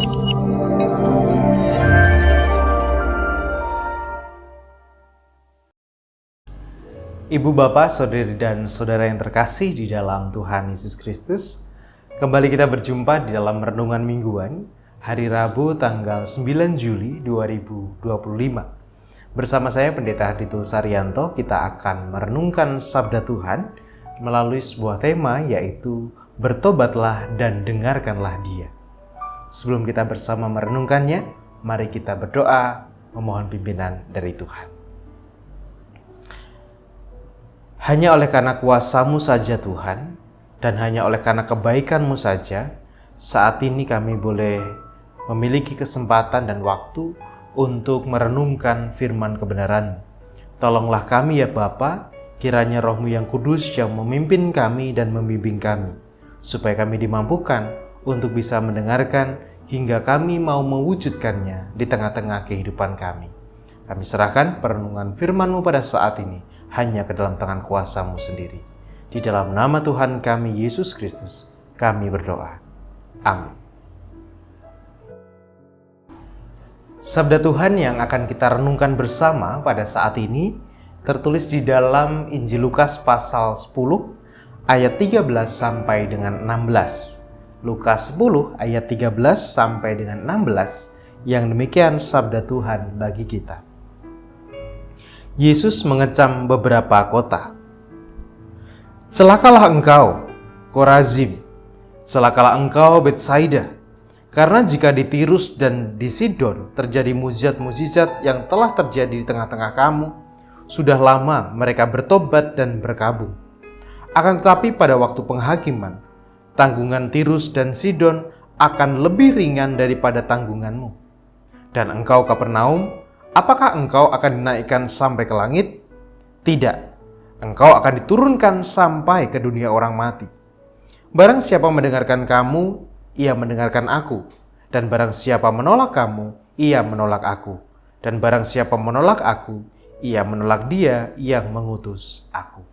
Ibu bapak, saudari dan saudara yang terkasih di dalam Tuhan Yesus Kristus, kembali kita berjumpa di dalam renungan mingguan hari Rabu tanggal 9 Juli 2025. Bersama saya Pendeta Harditul Saryanto, kita akan merenungkan sabda Tuhan melalui sebuah tema, yaitu bertobatlah dan dengarkanlah Dia. Sebelum kita bersama merenungkannya, mari kita berdoa memohon pimpinan dari Tuhan. Hanya oleh karena kuasa-Mu saja Tuhan, dan hanya oleh karena kebaikan-Mu saja, saat ini kami boleh memiliki kesempatan dan waktu untuk merenungkan firman kebenaran. Tolonglah kami ya Bapa, kiranya Roh-Mu yang kudus yang memimpin kami dan membimbing kami, supaya kami dimampukan untuk bisa mendengarkan hingga kami mau mewujudkannya di tengah-tengah kehidupan kami. Kami serahkan perenungan firman-Mu pada saat ini hanya ke dalam tangan kuasa-Mu sendiri. Di dalam nama Tuhan kami Yesus Kristus, kami berdoa. Amin. Sabda Tuhan yang akan kita renungkan bersama pada saat ini tertulis di dalam Injil Lukas pasal 10 ayat 13 sampai dengan 16. Lukas 10 ayat 13 sampai dengan 16, yang demikian sabda Tuhan bagi kita. Yesus mengecam beberapa kota. Celakalah engkau, Korazim! Celakalah engkau, Betsaida! Karena jika di Tirus dan di Sidon terjadi mukjizat-mukjizat yang telah terjadi di tengah-tengah kamu, sudah lama mereka bertobat dan berkabung. Akan tetapi pada waktu penghakiman, tanggungan Tirus dan Sidon akan lebih ringan daripada tanggunganmu. Dan engkau, Kapernaum, apakah engkau akan dinaikkan sampai ke langit? Tidak, engkau akan diturunkan sampai ke dunia orang mati. Barang siapa mendengarkan kamu, ia mendengarkan aku. Dan barang siapa menolak kamu, ia menolak aku. Dan barang siapa menolak aku, ia menolak Dia yang mengutus aku.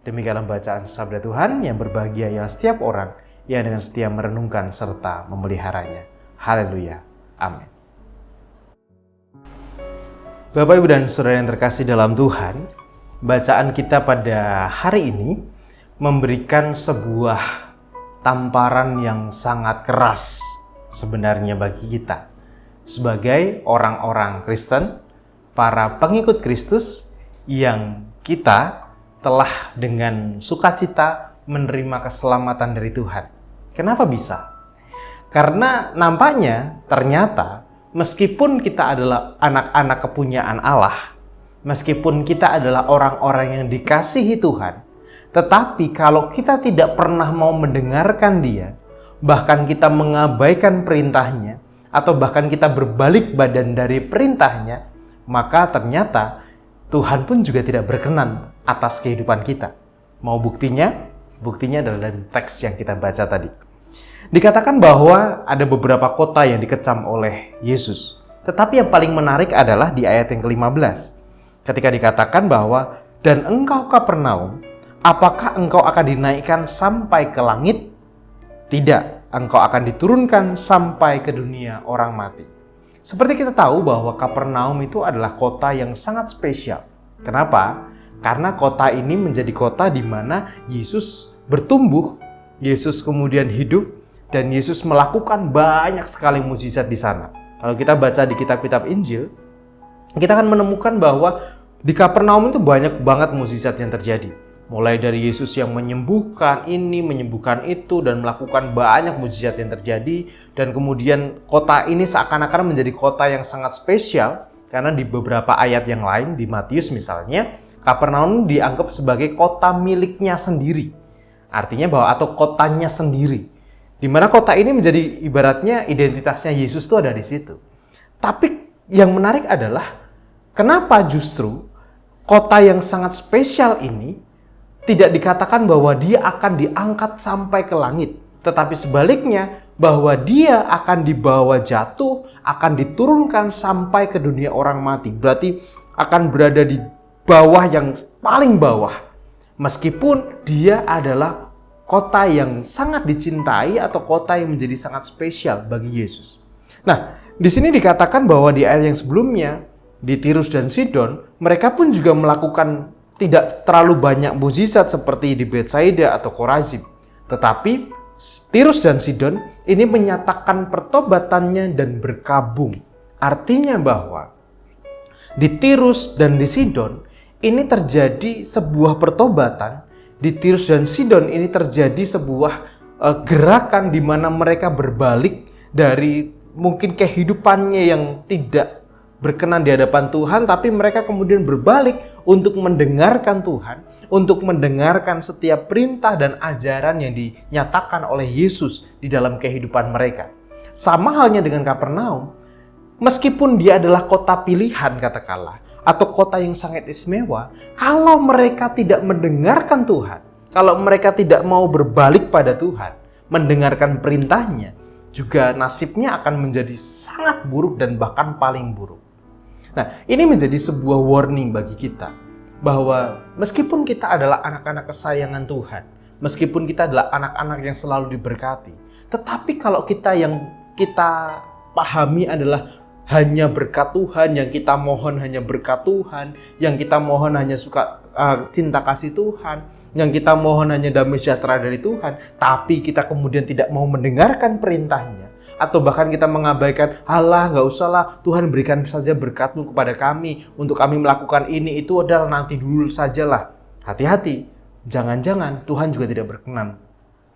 Demikianlah bacaan sabda Tuhan. Yang berbahagia ialah setiap orang yang dengan setia merenungkan serta memeliharanya. Haleluya. Amin. Bapak, Ibu, dan Saudara yang terkasih dalam Tuhan, bacaan kita pada hari ini memberikan sebuah tamparan yang sangat keras sebenarnya bagi kita sebagai orang-orang Kristen, para pengikut Kristus yang kita telah dengan sukacita menerima keselamatan dari Tuhan. Kenapa bisa? Karena nampaknya ternyata meskipun kita adalah anak-anak kepunyaan Allah, meskipun kita adalah orang-orang yang dikasihi Tuhan, tetapi kalau kita tidak pernah mau mendengarkan Dia, bahkan kita mengabaikan perintahnya, atau bahkan kita berbalik badan dari perintahnya, maka ternyata Tuhan pun juga tidak berkenan atas kehidupan kita. Mau buktinya? Buktinya adalah dari teks yang kita baca tadi. Dikatakan bahwa ada beberapa kota yang dikecam oleh Yesus. Tetapi yang paling menarik adalah di ayat yang ke-15. Ketika dikatakan bahwa, dan engkau Kapernaum, apakah engkau akan dinaikkan sampai ke langit? Tidak, engkau akan diturunkan sampai ke dunia orang mati. Seperti kita tahu bahwa Kapernaum itu adalah kota yang sangat spesial. Kenapa? Karena kota ini menjadi kota di mana Yesus bertumbuh, Yesus kemudian hidup, dan Yesus melakukan banyak sekali mukjizat di sana. Kalau kita baca di kitab-kitab Injil, kita akan menemukan bahwa di Kapernaum itu banyak banget mukjizat yang terjadi. Mulai dari Yesus yang menyembuhkan ini, menyembuhkan itu, dan melakukan banyak mukjizat yang terjadi. Dan kemudian kota ini seakan-akan menjadi kota yang sangat spesial, karena di beberapa ayat yang lain, di Matius misalnya, Kapernaum dianggap sebagai kota miliknya sendiri. Artinya bahwa atau kotanya sendiri. Di mana kota ini menjadi ibaratnya identitasnya Yesus itu ada di situ. Tapi yang menarik adalah kenapa justru kota yang sangat spesial ini tidak dikatakan bahwa dia akan diangkat sampai ke langit, tetapi sebaliknya bahwa dia akan dibawa jatuh, akan diturunkan sampai ke dunia orang mati. Berarti akan berada di bawah yang paling bawah. Meskipun dia adalah kota yang sangat dicintai atau kota yang menjadi sangat spesial bagi Yesus. Nah, di sini dikatakan bahwa di ayat yang sebelumnya, di Tirus dan Sidon, mereka pun juga melakukan tidak terlalu banyak mukjizat seperti di Betsaida atau Korazim. Tetapi Tirus dan Sidon ini menyatakan pertobatannya dan berkabung. Artinya bahwa di Tirus dan di Sidon ini terjadi sebuah pertobatan. Di Tirus dan Sidon ini terjadi sebuah gerakan di mana mereka berbalik dari mungkin kehidupannya yang tidak berkenan di hadapan Tuhan, tapi mereka kemudian berbalik untuk mendengarkan Tuhan, untuk mendengarkan setiap perintah dan ajaran yang dinyatakan oleh Yesus di dalam kehidupan mereka. Sama halnya dengan Kapernaum, meskipun dia adalah kota pilihan katakanlah, atau kota yang sangat istimewa, kalau mereka tidak mendengarkan Tuhan, kalau mereka tidak mau berbalik pada Tuhan, mendengarkan perintahnya, juga nasibnya akan menjadi sangat buruk dan bahkan paling buruk. Nah, ini menjadi sebuah warning bagi kita, bahwa meskipun kita adalah anak-anak kesayangan Tuhan, meskipun kita adalah anak-anak yang selalu diberkati, tetapi kalau yang kita pahami adalah hanya berkat Tuhan, yang kita mohon hanya berkat Tuhan, yang kita mohon hanya cinta kasih Tuhan, yang kita mohon hanya damai sejahtera dari Tuhan, tapi kita kemudian tidak mau mendengarkan perintahnya, atau bahkan kita mengabaikan, alah gak usahlah, Tuhan berikan saja berkat-Mu kepada kami, untuk kami melakukan ini, itu adalah nanti dulu sajalah. Hati-hati, jangan-jangan Tuhan juga tidak berkenan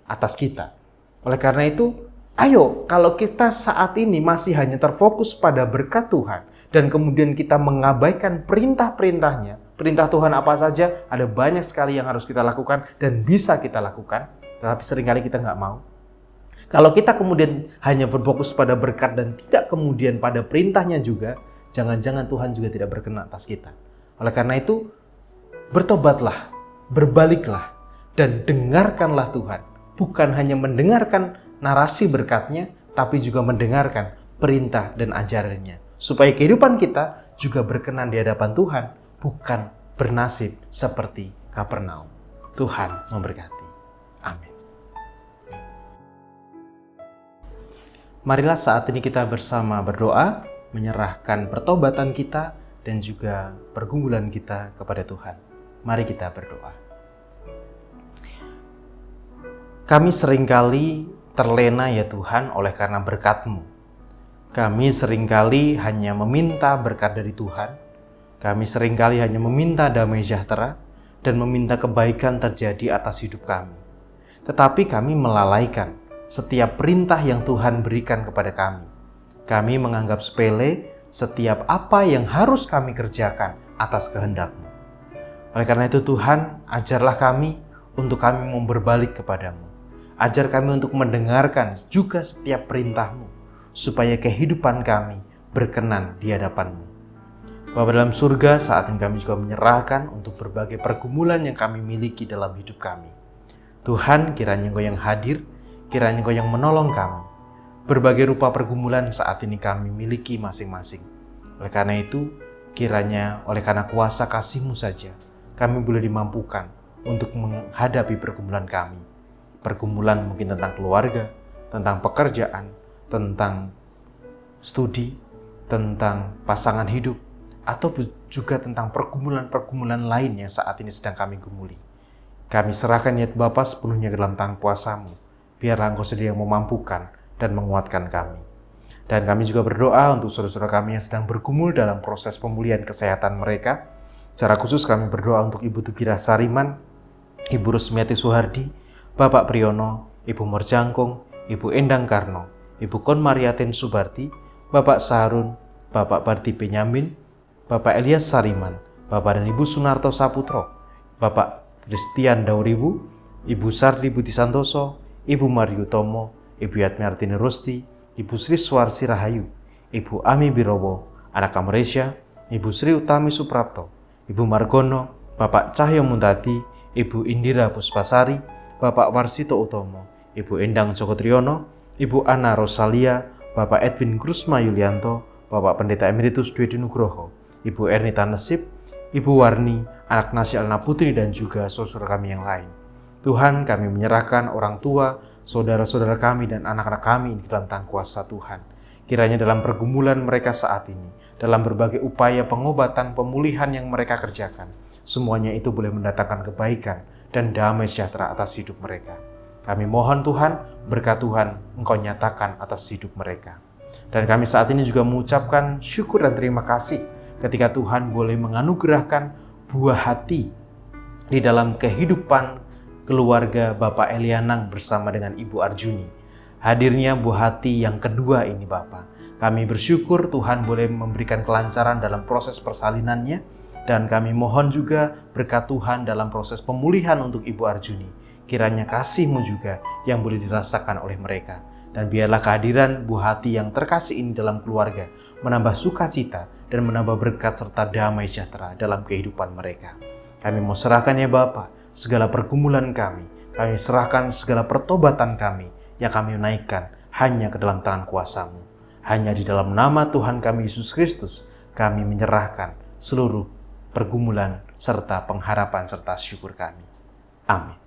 atas kita. Oleh karena itu, ayo, kalau kita saat ini masih hanya terfokus pada berkat Tuhan, dan kemudian kita mengabaikan perintah-perintahnya, perintah Tuhan apa saja, ada banyak sekali yang harus kita lakukan dan bisa kita lakukan, tetapi seringkali kita nggak mau. Kalau kita kemudian hanya berfokus pada berkat dan tidak kemudian pada perintahnya juga, jangan-jangan Tuhan juga tidak berkenan atas kita. Oleh karena itu, bertobatlah, berbaliklah, dan dengarkanlah Tuhan. Bukan hanya mendengarkan narasi berkatnya, tapi juga mendengarkan perintah dan ajarannya. Supaya kehidupan kita juga berkenan di hadapan Tuhan, bukan bernasib seperti Kapernaum. Tuhan memberkati. Amin. Marilah saat ini kita bersama berdoa, menyerahkan pertobatan kita dan juga pergumulan kita kepada Tuhan. Mari kita berdoa. Kami seringkali terlena ya Tuhan oleh karena berkat-Mu. Kami seringkali hanya meminta berkat dari Tuhan. Kami seringkali hanya meminta damai sejahtera dan meminta kebaikan terjadi atas hidup kami. Tetapi kami melalaikan setiap perintah yang Tuhan berikan kepada kami. Kami menganggap sepele setiap apa yang harus kami kerjakan atas kehendak-Mu. Oleh karena itu Tuhan, ajarlah kami untuk kami mau berbalik kepadamu. Ajar kami untuk mendengarkan juga setiap perintah-Mu, supaya kehidupan kami berkenan di hadapan-Mu. Bapa dalam surga, saat ini kami juga menyerahkan untuk berbagai pergumulan yang kami miliki dalam hidup kami. Tuhan, kiranya Engkau yang hadir, kiranya Engkau yang menolong kami. Berbagai rupa pergumulan saat ini kami miliki masing-masing. Oleh karena itu, kiranya oleh karena kuasa kasih-Mu saja, kami boleh dimampukan untuk menghadapi pergumulan kami. Pergumulan mungkin tentang keluarga, tentang pekerjaan, tentang studi, tentang pasangan hidup, atau juga tentang pergumulan-pergumulan lain yang saat ini sedang kami gumuli. Kami serahkan niat Bapa sepenuhnya ke dalam tangan kuasa-Mu. Biarlah Engkau sendiri yang memampukan dan menguatkan kami. Dan kami juga berdoa untuk saudara-saudara kami yang sedang bergumul dalam proses pemulihan kesehatan mereka. Secara khusus kami berdoa untuk Ibu Tugira Sariman, Ibu Rusmiati Suhardi, Bapak Priyono, Ibu Morjangkung, Ibu Endang Karno, Ibu Kon Mariatin Subarti, Bapak Sarun, Bapak Barti Benyamin, Bapak Elias Sariman, Bapak dan Ibu Sunarto Saputro, Bapak Christian Dauribu, Ibu Sardi Budi Santoso, Ibu Mario Tomo, Ibu Yatmiartini Rusti, Ibu Sri Suarsi Rahayu, Ibu Ami Birowo, Anak Kamresya, Ibu Sri Utami Suprapto, Ibu Margono, Bapak Cahyo Muntati, Ibu Indira Puspasari, Bapak Warsito Utomo, Ibu Endang Joko Triyono, Ibu Ana Rosalia, Bapak Edwin Krusma Yulianto, Bapak Pendeta Emeritus Dwi Nugroho, Ibu Ernita Nesip, Ibu Warni, Anak Nasi Alna Putri, dan juga saudara kami yang lain. Tuhan, kami menyerahkan orang tua, saudara-saudara kami, dan anak-anak kami di dalam tangan kuasa Tuhan. Kiranya dalam pergumulan mereka saat ini, dalam berbagai upaya pengobatan, pemulihan yang mereka kerjakan, semuanya itu boleh mendatangkan kebaikan dan damai sejahtera atas hidup mereka. Kami mohon Tuhan, berkat Tuhan Engkau nyatakan atas hidup mereka. Dan kami saat ini juga mengucapkan syukur dan terima kasih ketika Tuhan boleh menganugerahkan buah hati di dalam kehidupan keluarga Bapak Elianang bersama dengan Ibu Arjuni. Hadirnya buah hati yang kedua ini Bapak. Kami bersyukur Tuhan boleh memberikan kelancaran dalam proses persalinannya, dan kami mohon juga berkat Tuhan dalam proses pemulihan untuk Ibu Arjuni. Kiranya kasih-Mu juga yang boleh dirasakan oleh mereka. Dan biarlah kehadiran buah hati yang terkasih ini dalam keluarga menambah sukacita dan menambah berkat serta damai sejahtera dalam kehidupan mereka. Kami mau serahkan ya Bapa segala pergumulan kami serahkan segala pertobatan kami yang kami naikkan hanya ke dalam tangan kuasa-Mu. Hanya di dalam nama Tuhan kami Yesus Kristus kami menyerahkan seluruh pergumulan serta pengharapan serta syukur kami. Amin.